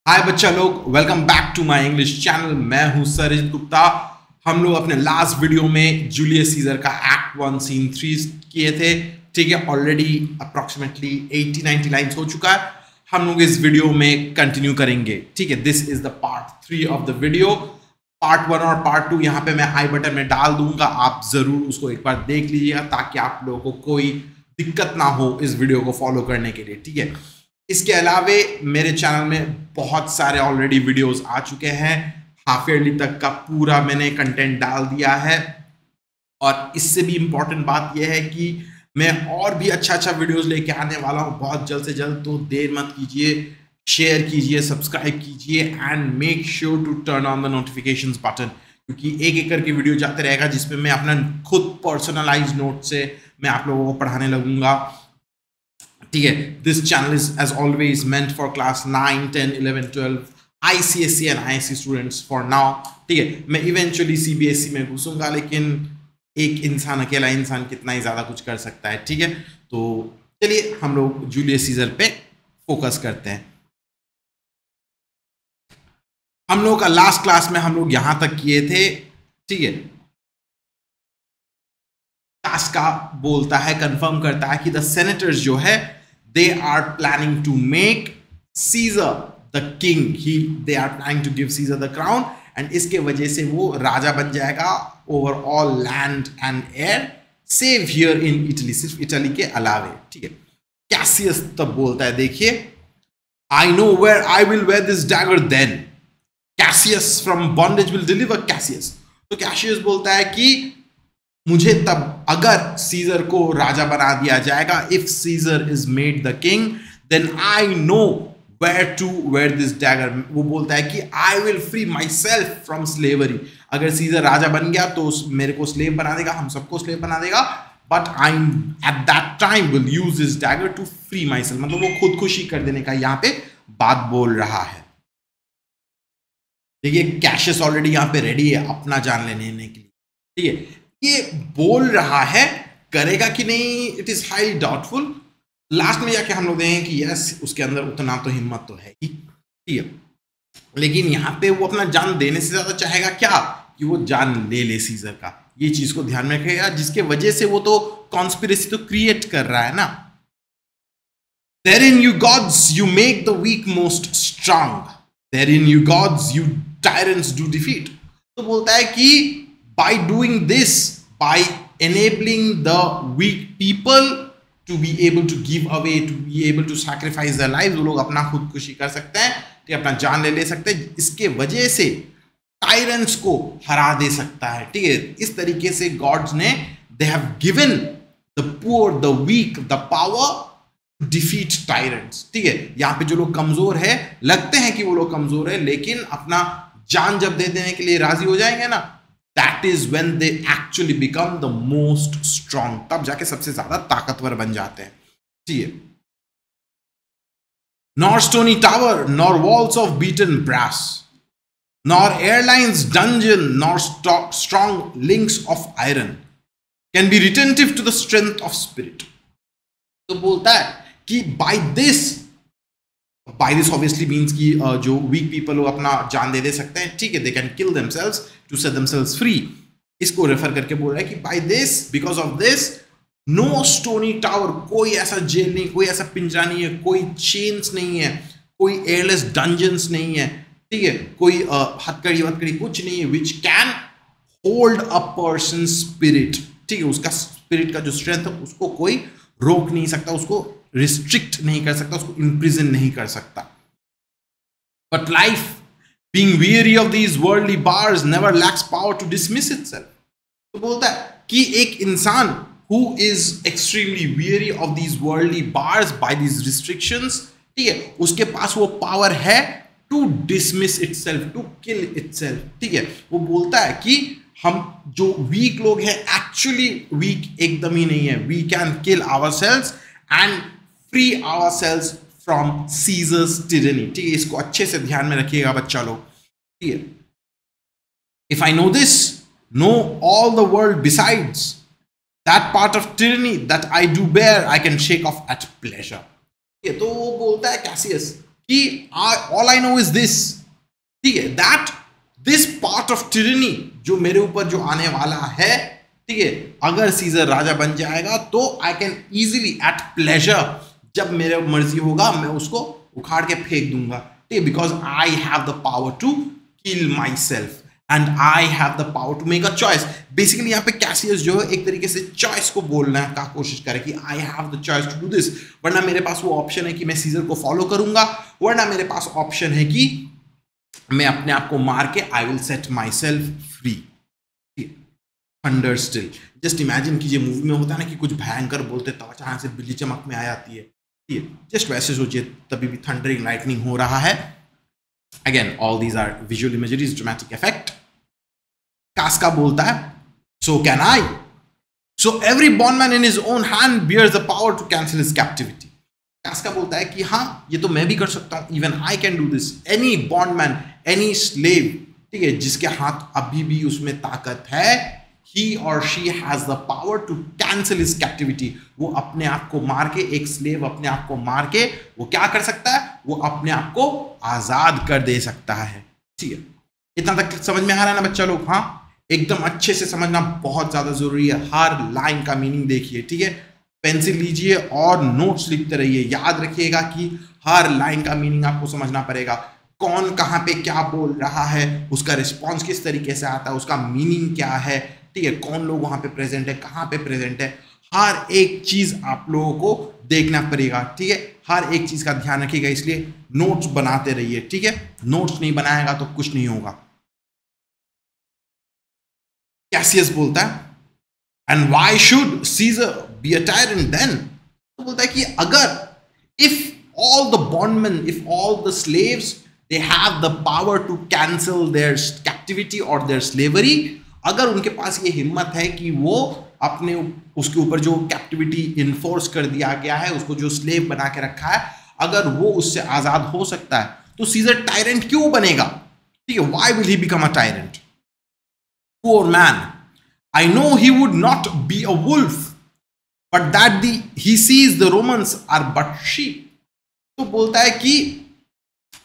हाय बच्चा लोग, welcome back to my English channel. मैं हूं सरित गुप्ता। हम लोग अपने लास्ट वीडियो में जूलियस सीजर का एक्ट 1 सीन 3 किए थे। ठीक है, ऑलरेडी अप्रोक्सीमेटली 80-90 लाइन्स हो चुका है। हम लोग इस वीडियो में कंटिन्यू करेंगे। ठीक है, this is the part 3 of the video. Part 1 और पार्ट 2 यहाँ पे मैं आई बटन में डाल दूंगा, आप जरूर उसको एक बार देख लीजिएगा ताकि आप लोगों को कोई दिक्कत ना हो इस वीडियो को फॉलो करने के लिए। ठीक है, इसके अलावे मेरे चैनल में बहुत सारे ऑलरेडी वीडियोस आ चुके हैं। हाफ ईयरली तक का पूरा मैंने कंटेंट डाल दिया है। और इससे भी इंपॉर्टेंट बात यह है कि मैं और भी अच्छा वीडियोस लेके आने वाला हूं बहुत जल्द से जल्द। तो देर मत कीजिए, शेयर कीजिए, सब्सक्राइब कीजिए and make sure to turn on the notifications button, क्योंकि एक एक करके वीडियो जाते रहेगा जिसमें मैं अपना खुद पर्सनलाइज नोट से मैं आप लोगों को पढ़ाने लगूंगा। ठीक है, this channel is as always meant for class 9, 10, 11, 12 ICSE and IISc students for now. ठीक है, मैं इवेंचुअली CBSE में घुसूंगा, लेकिन एक इंसान, अकेला इंसान कितना ही ज्यादा कुछ कर सकता है। ठीक है, तो चलिए हम लोग जूलियस सीजर पे फोकस करते हैं। हम लोग का लास्ट क्लास में हम लोग यहां तक किए थे। ठीक है, का बोलता है, कंफर्म करता है कि द सेनेटर्स जो है they are planning to make Caesar the king. They are planning to give Caesar the crown and इसके वजह से वो राजा बन जाएगा over all land and air save here in Italy, सिर्फ इटली के अलावे। ठीक है, कैसियस तब बोलता है, देखिए, I know where I will wear this dagger then Cassius from bondage will deliver Cassius. तो कैसियस बोलता है कि मुझे तब, अगर सीजर को राजा बना दिया जाएगा, if Caesar is made the king, then I know where to wear this dagger. वो बोलता है कि I will free myself from slavery. अगर सीजर राजा बन गया तो मेरे को स्लेव बना देगा, हम सबको स्लेव बना देगा, but I at that time will use this dagger to free myself. मतलब वो खुदकुशी कर देने का यहां पे बात बोल रहा है। देखिए, कैशियस ऑलरेडी यहां पे रेडी है अपना जान लेने के लिए। ठीक है, ये बोल रहा है, करेगा कि नहीं it is highly doubtful. Last में जाके हम लोग देखेंगे कि यस, उसके अंदर उतना तो हिम्मत तो है ही। ठीक है, लेकिन यहां पे वो अपना जान देने से ज्यादा चाहेगा क्या, कि वो जान ले सीजर का। ये चीज को ध्यान में रखेगा, जिसके वजह से वो तो कॉन्स्पिरेसी तो क्रिएट कर रहा है ना। Therein you gods you make the weak most strong, therein you gods you tyrants do defeat। तो बोलता है कि by doing this, by enabling the weak people to be able to give away, to be able to sacrifice their lives, वो लोग अपना खुदकुशी कर सकते हैं, ठीक है, अपना जान ले सकते हैं। इसके वजह से टायरेंट्स को हरा दे सकता है। ठीक है, इस तरीके से गॉड्स ने they have given the poor, the weak, the power to defeat tyrants. ठीक है, यहां पे जो लोग कमजोर है, लगते हैं कि वो लोग कमजोर है, लेकिन अपना जान जब दे देने के लिए राजी हो जाएंगे ना, that is when they actually become the most strong। तब जाके सबसे ज्यादा ताकतवर बन जाते हैं। ठीक है, nor stony tower, nor walls of beaten brass, nor airlines dungeon, nor strong links of iron can be retentive to the strength of spirit। तो बोलता है कि by this obviously means कि जो weak people वो अपना जान दे सकते हैं। ठीक है, they can kill themselves to set themselves free। इसको रेफर करके बोल रहा है कि by this, because of this, no stony tower, कोई ऐसा जेल नहीं, कोई ऐसा पिंजरा नहीं है, कोई चेन्स नहीं है, कोई एयरलेस डंजन्स नहीं है। ठीक है, कोई हथकड़ी कुछ नहीं है which can hold a person's spirit। ठीक है, उसका स्पिरिट का जो स्ट्रेंथ है उसको कोई रोक नहीं सकता, उसको रिस्ट्रिक्ट नहीं कर सकता, उसको इम्प्रिजन नहीं कर सकता। But life, being weary of these worldly bars, never lacks power to dismiss itself। तो बोलता है कि एक इंसान who is extremely weary of these worldly bars by these restrictions, ठीक है, उसके पास वो पावर है to dismiss itself, to kill itself। ठीक है, वो बोलता है कि हम जो वीक लोग हैं, एक्चुअली वीक एकदम ही नहीं है, we can kill ourselves and free ourselves from Caesar's tyranny. ठीक है, इसको अच्छे से ध्यान में रखिएगा बच्चा लोग। ठीक है, if I know this, know all the world besides that part of tyranny that I do bear, I can shake off at pleasure. तो वो बोलता है कैसियस कि all I know is this, ठीक है, that this part of tyranny जो मेरे ऊपर जो आने वाला है, ठीक है, अगर सीजर राजा बन जाएगा तो I can easily at pleasure, जब मेरे मर्जी होगा मैं उसको उखाड़ के फेंक दूंगा, ठीक है, because I have the power to kill myself and I have the power to make a choice. Basically यहाँ पे कैसियस जो है एक तरीके से चॉइस को बोलना का कोशिश करे कि I have the choice to do this, वरना मेरे पास वो ऑप्शन है कि मैं सीजर को फॉलो करूंगा, वरना मेरे पास ऑप्शन है कि मैं अपने आप को मार के आई will set my self free. Thunder still, just imagine कीजिए मूवी में होता है ना कि कुछ भयंकर बोलते तब अचानक से बिजली चमक में आ जाती है, ठीक है, जस्ट वैसे सोचिए तभी भी थंडरिंग लाइटनिंग हो रहा है। Again all these are visual imageries, dramatic effect. Casca बोलता है so can I, so every bondman in his own hand bears the power to cancel his captivity. Casca बोलता है कि हाँ ये तो मैं भी कर सकता हूं, even I can do this, any bondman, any slave, ठीक है, जिसके हाथ अभी भी उसमें ताकत है, he or she has the power to cancel his captivity, वो अपने आप को मार के, एक स्लेव अपने आप को मार के वो क्या कर सकता है, वो अपने आप को आजाद कर दे सकता है, ठीक है। इतना तक समझ में आ रहा है ना बच्चा लोग? हाँ, एकदम अच्छे से समझना बहुत ज्यादा जरूरी है, हर लाइन का मीनिंग देखिए, ठीक है, पेंसिल लीजिए और नोट्स लिखते रहिए, याद रखिएगा कि हर लाइन का मीनिंग आपको समझना पड़ेगा, कौन कहाँ पे क्या बोल रहा है, उसका रिस्पॉन्स किस तरीके से आता है, उसका मीनिंग क्या है, ठीक है, कौन लोग वहां पे प्रेजेंट है, कहां पे प्रेजेंट है, हर एक चीज आप लोगों को देखना पड़ेगा, ठीक है, हर एक चीज का ध्यान रखिएगा, इसलिए नोट्स बनाते रहिए, ठीक है, नोट्स नहीं बनाएगा तो कुछ नहीं होगा। कैसियस बोलता है and why should Caesar be a tyrant then, तो बोलता है कि अगर if all the bondman, if all the slaves they have the power to cancel their captivity और देयर स्लेवरी, अगर उनके पास ये हिम्मत है कि वो अपने उसके ऊपर जो कैप्टिविटी इन्फोर्स कर दिया गया है, उसको जो स्लेव बना के रखा है, अगर वो उससे आजाद हो सकता है तो सीजर टायरेंट क्यों बनेगा, ठीक है, why will he become a tyrant? Poor man, I know he would not be a wolf, but that he sees the Romans are but sheep. तो बोलता है कि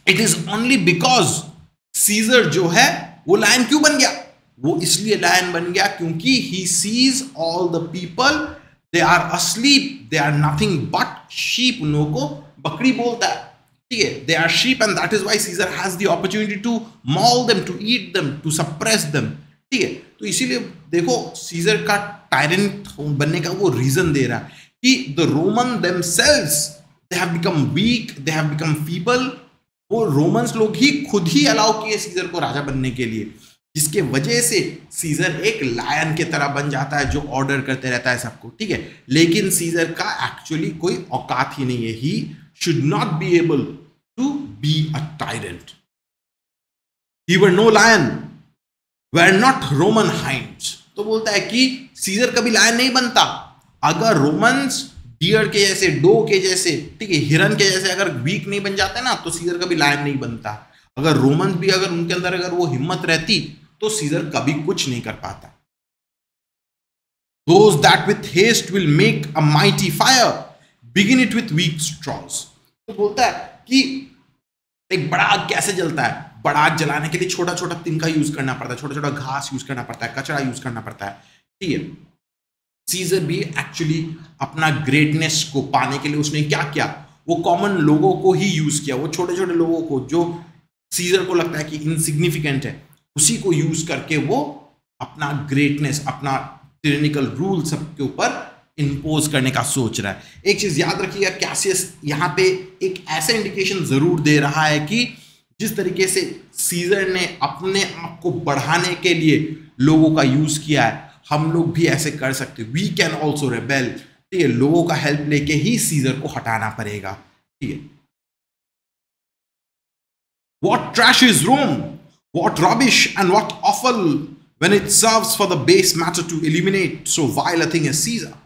it is only because Caesar जो है वो लायन क्यों बन गया, वो इसलिए लायन बन गया क्योंकि he sees all the people they are asleep, they are nothing but sheep, उन लोगों को बकरी बोलता है, ठीक है, they are sheep and that is why Caesar has the opportunity to maul them, to eat them, to suppress them, ठीक है। तो इसीलिए देखो सीजर का टायरेंट बनने का वो रीजन दे रहा है कि the Roman themselves they have become weak, they have become feeble, वो रोमन्स लोग ही खुद ही अलाउ किए सीजर को राजा बनने के लिए, जिसके वजह से सीजर एक लायन के तरह बन जाता है जो ऑर्डर करते रहता है सबको, ठीक है, लेकिन सीजर का एक्चुअली कोई औकात ही नहीं है, he should not be able to be a tyrant. He were no lion, were not Roman hinds, तो बोलता है कि सीजर कभी लायन नहीं बनता, अगर रोमन्स डियर के जैसे, डो के जैसे, ठीक है, हिरन के जैसे अगर वीक नहीं बन जाते ना तो सीजर कभी लायन नहीं बनता। अगर रोमन्स भी अगर उनके अंदर अगर वो हिम्मत रहती तो सीजर कभी कुछ नहीं कर पाता। Those that with haste will make a mighty fire, begin it with weak straws, तो बोलता है कि एक बड़ा आग कैसे जलता है, बड़ा आग जलाने के लिए छोटा छोटा तिनका यूज करना पड़ता है, छोटा छोटा घास यूज करना पड़ता है, कचरा यूज करना पड़ता है, ठीक है। सीजर भी एक्चुअली अपना ग्रेटनेस को पाने के लिए उसने क्या किया, वो कॉमन लोगों को ही यूज किया, वो छोटे छोटे लोगों को जो सीजर को लगता है कि इनसिग्निफिकेंट है, उसी को यूज करके वो अपना ग्रेटनेस, अपना टिरेनिकल रूल सबके ऊपर इंपोज करने का सोच रहा है। एक चीज याद रखिएगा, कैसियस यहाँ पे एक ऐसा इंडिकेशन जरूर दे रहा है कि जिस तरीके से सीजर ने अपने आप को बढ़ाने के लिए लोगों का यूज किया है, हम लोग भी ऐसे कर सकते, वी कैन ऑल्सो रेबेल, ठीक है, लोगों का हेल्प लेके ही सीजर को हटाना पड़ेगा, ठीक है। What trash is Rome? What rubbish and what offal when it serves for the base matter to eliminate so vile a thing as Caesar?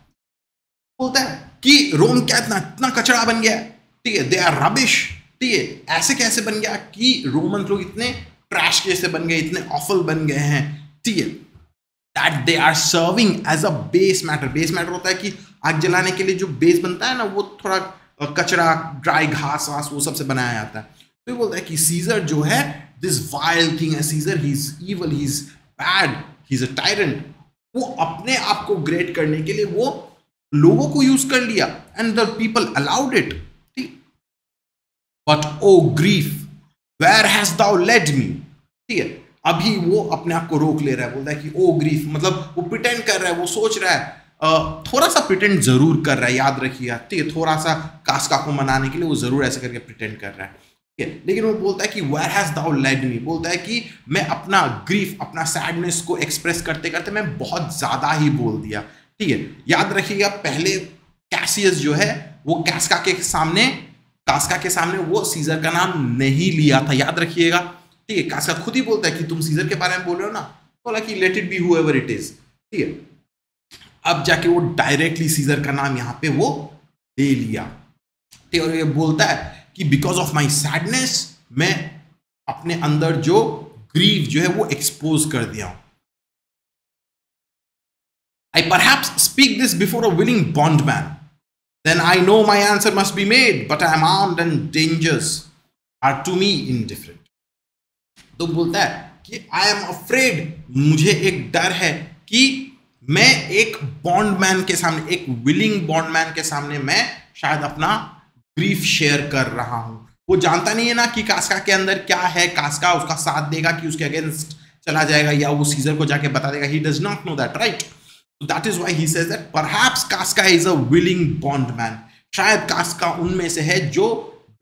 बोलता है कि रोम क्या इतना कचरा बन गया, ठीक है, दे आर रबिश, ठीक है, ऐसे कैसे बन गया कि रोमन लोग इतने ट्रैश कैसे बन गए, इतने ऑफल बन गए हैं, ठीक है, that they are serving as a base matter. Base matter होता है कि आग जलाने के लिए जो बेस बनता है ना, वो थोड़ा कचरा, ड्राई घास वास वो सबसे बनाया जाता है। तो ये बोलता है कि सीजर जो है, दिस वाइल्ड थिंग है Caesar, he is evil, he is bad, he is a tyrant. वो अपने आप को ग्रेट करने के लिए वो लोगों को यूज कर लिया, and the people allowed it. ठीक, but O grief where has thou led me. ठीक है, अभी वो अपने आप को रोक ले रहा है, बोलता है कि ओ ग्रीफ, मतलब वो प्रिटेंड कर रहा है, वो सोच रहा है, थोड़ा सा प्रिटेंड जरूर कर रहा है, याद रखिए। ठीक है, थोड़ा सा कास्का को मनाने के लिए वो जरूर ऐसे करके प्रिटेंड कर रहा है। ठीक है, लेकिन वो बोलता है कि where has thou led me, बोलता है कि मैं अपना ग्रीफ, अपना सैडनेस को एक्सप्रेस करते करते मैं बहुत ज्यादा ही बोल दिया। ठीक है, याद रखिएगा, पहले कैसियस जो है वो कास्का के सामने वो सीजर का नाम नहीं लिया था, याद रखिएगा। ठीक है, कास्का खुद ही बोलता है कि तुम सीजर के बारे में बोल रहे हो ना, बोला कि let it be however it is. ठीक है, अब जाके वो डायरेक्टली सीजर का नाम यहां पे वो ले लिया। ठीक है, और ये बोलता है कि बिकॉज ऑफ माई सैडनेस मैं अपने अंदर जो ग्रीव जो है वो एक्सपोज कर दिया हूं। I perhaps speak this before a willing bondman. Then I know my answer must be made, but I am armed and dangers are to me indifferent. तो बोलता है कि I am afraid, मुझे एक डर है कि मैं एक बॉन्डमैन के सामने, एक विलिंग बॉन्डमैन के सामने मैं शायद अपना ग्रीफ शेयर कर रहा हूं। वो जानता नहीं है ना कि कास्का के अंदर क्या है, कास्का उसका साथ देगा कि उसके अगेंस्ट चला जाएगा, या वो सीजर को जाके बता देगा। He does not know that, right? So that is why he says that perhaps Casca is a willing bondman. शायद कास्का उनमें से है जो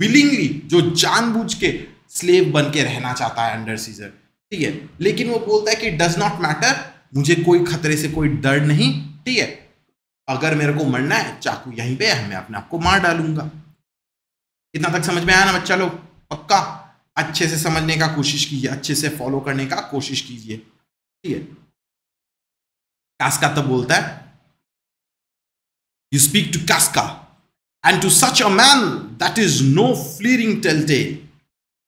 willingly, जो जानबूझ के स्लेव बन के रहना चाहता है अंडर सीजर। ठीक है, लेकिन वो बोलता है कि डज नॉट मैटर, मुझे कोई खतरे से कोई डर नहीं। ठीक है, अगर मेरे को मरना है चाकू यहीं पे है, मैं अपने आप को मार डालूंगा। इतना तक समझ में आया ना बच्चा लोग? पक्का अच्छे से समझने का कोशिश कीजिए, अच्छे से फॉलो करने का कोशिश कीजिए। ठीक है, कास्का तब बोलता है, you speak to Casca and to such a man that is no fleering telltale,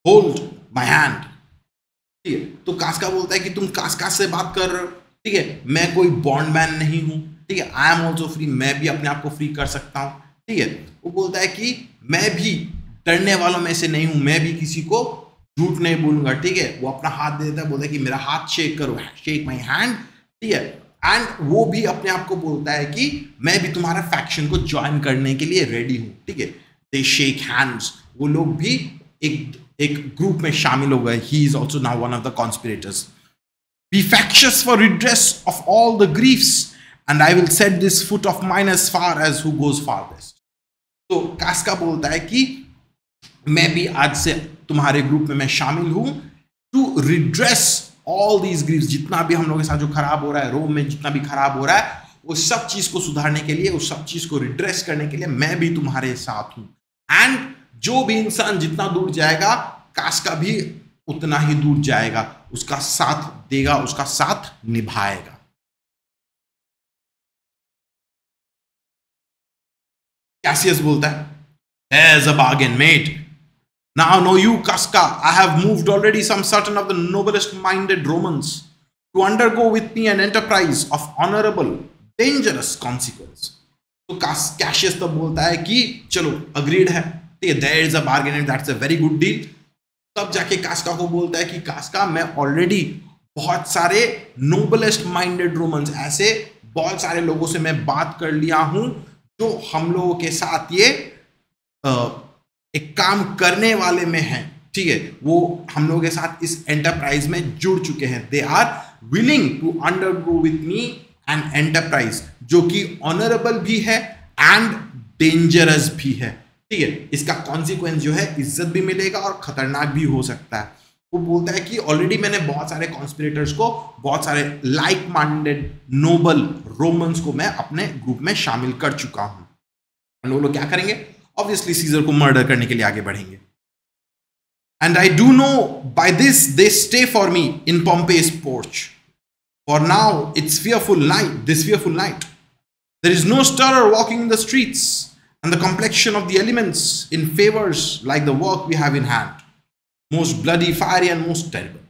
hold my hand. ठीक है, तो कास्का बोलता है कि तुम कास्का से बात कर रहे हो। ठीक है, मैं कोई बॉन्डमैन नहीं हूं। ठीक है, आई एम ऑल्सो फ्री, मैं भी अपने आप को फ्री कर सकता हूं। ठीक है, वो बोलता है कि मैं भी डरने वालों में से नहीं हूं, मैं भी किसी को झूठ नहीं बोलूंगा। ठीक है, वो अपना हाथ देता है, बोलता है कि मेरा हाथ शेक करो, शेक माई हैंड। ठीक है, एंड वो भी अपने आप को बोलता है कि मैं भी तुम्हारा फैक्शन को ज्वाइन करने के लिए रेडी हूं। ठीक है, दे शेक हैंड्स, वो लोग भी एक ग्रुप में शामिल हो गए। He is also now one of the conspirators. Be factious for redress of all the griefs and I will set this foot of mine as far as who goes farthest. तो Casca बोलता है कि मैं भी आज से तुम्हारे group में मैं शामिल हूं, to redress all these grieves, जितना भी हम लोगों के साथ जो खराब हो रहा है, रोम में जितना भी खराब हो रहा है, वो सब चीज को सुधारने के लिए, उस सब चीज को रिड्रेस करने के लिए मैं भी तुम्हारे साथ हूं। एंड जो भी इंसान जितना दूर जाएगा, कास्का भी उतना ही दूर जाएगा, उसका साथ देगा, उसका साथ निभाएगा। कैसियस बोलता है, there's a bargain made. Now know you, Casca, I have moved already some certain of the noblest minded Romans to undergo with me an enterprise of honorable, dangerous consequence. तो कैशियस तब बोलता है कि चलो agreed है, there is a bargain and that's a very good deal. तब जाके कास्का को बोलता है कि कास्का, मैं ऑलरेडी बहुत सारे नोबलेस्ट माइंडेड रोमन्स, ऐसे बहुत सारे लोगों से मैं बात कर लिया हूं जो हम लोगों के साथ ये एक काम करने वाले में हैं। ठीक है, वो हम लोगों के साथ इस एंटरप्राइज में जुड़ चुके हैं। They are willing to undergo with me an enterprise जो कि ऑनरेबल भी है एंड डेंजरस भी है। ठीक है, इसका कॉन्सिक्वेंस जो है इज्जत भी मिलेगा और खतरनाक भी हो सकता है। वो बोलता है कि ऑलरेडी मैंने बहुत सारे कॉन्स्पिरेटर्स को, बहुत सारे लाइक माइंडेड नोबल रोमन्स को मैं अपने ग्रुप में शामिल कर चुका हूं। वो लोग क्या करेंगे? ऑब्वियसली सीजर को मर्डर करने के लिए आगे बढ़ेंगे। And I do know by this they stay for me in Pompey's porch. For now it's fearful night, this fearful night. There is no stirrer walking in the streets, and the complexion of the elements in favors like the work we have in hand. Most bloody, fiery and most terrible.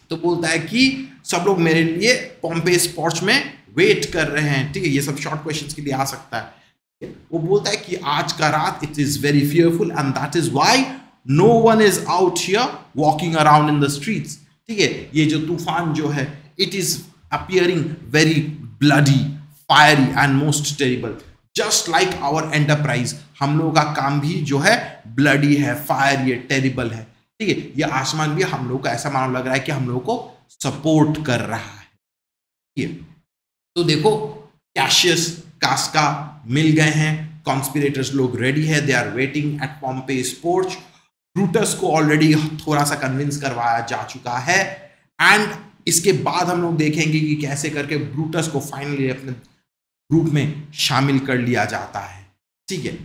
तो बोलता है कि सब लोग मेरे लिए Pompey's porch में wait कर रहे हैं। ठीक है, ये सब शॉर्ट क्वेश्चंस के लिए आ सकता है। वो बोलता है कि आज का रात it is very fearful and that is why no one is out here walking around in the streets. ठीक है, ये जो तूफान जो है it is appearing very bloody, fiery and most terrible, just like our enterprise। हम लोगों का काम भी जो है bloody है, fiery है, terrible है। ठीक है, ये आसमान भी हम लोगों का ऐसा मालूम लग रहा है कि हम लोगों को सपोर्ट कर रहा है। ठीक है, तो देखो कैशियस कास्का मिल गए हैं, कॉन्स्पिरेटर्स लोग रेडी है, they are waiting at Pompey's porch. Brutus को ऑलरेडी थोड़ा सा कन्विंस करवाया जा चुका है एंड इसके बाद हम लोग देखेंगे कि कैसे करके ब्रूटस को फाइनली अपने ग्रुप में शामिल कर लिया जाता है। ठीक है,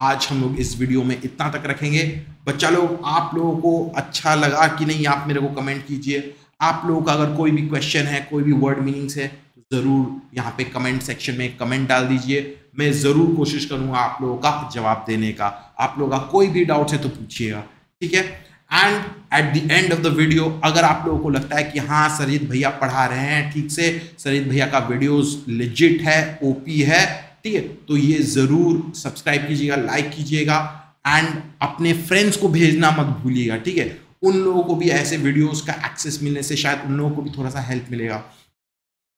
आज हम लोग इस वीडियो में इतना तक रखेंगे। बच्चा लोग, आप लोगों को अच्छा लगा कि नहीं, आप मेरे को कमेंट कीजिए। आप लोगों का अगर कोई भी क्वेश्चन है, कोई भी वर्ड मीनिंग्स है, तो ज़रूर यहाँ पे कमेंट सेक्शन में कमेंट डाल दीजिए। मैं ज़रूर कोशिश करूँगा आप लोगों का जवाब देने का। आप लोगों का कोई भी डाउट है तो पूछिएगा। ठीक है, and at the end of the video अगर आप लोगों को लगता है कि हाँ सरजीत भैया पढ़ा रहे हैं ठीक से, सरजीत भैया का वीडियोस लेजिट है, ओपी है, ठीक है, तो ये ज़रूर सब्सक्राइब कीजिएगा, लाइक कीजिएगा एंड अपने फ्रेंड्स को भेजना मत भूलिएगा। ठीक है, उन लोगों को भी ऐसे वीडियोस का एक्सेस मिलने से शायद उन लोगों को भी थोड़ा सा हेल्प मिलेगा।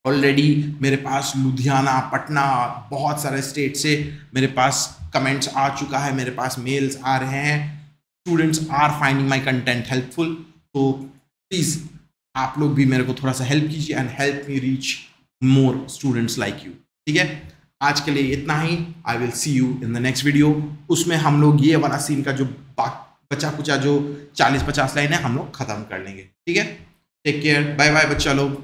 ऑलरेडी मेरे पास लुधियाना, पटना, बहुत सारे स्टेट से मेरे पास कमेंट्स आ चुका है, मेरे पास मेल्स आ रहे हैं। Students are finding my content helpful, तो प्लीज़ आप लोग भी मेरे को थोड़ा सा हेल्प कीजिए and help me reach more students like you. ठीक है, आज के लिए इतना ही। I will see you in the next video. उसमें हम लोग ये वाला सीन का जो बचा कुचा जो 40-50 लाइन है हम लोग ख़त्म कर लेंगे। ठीक है, टेक केयर, बाय बाय बच्चा लोग।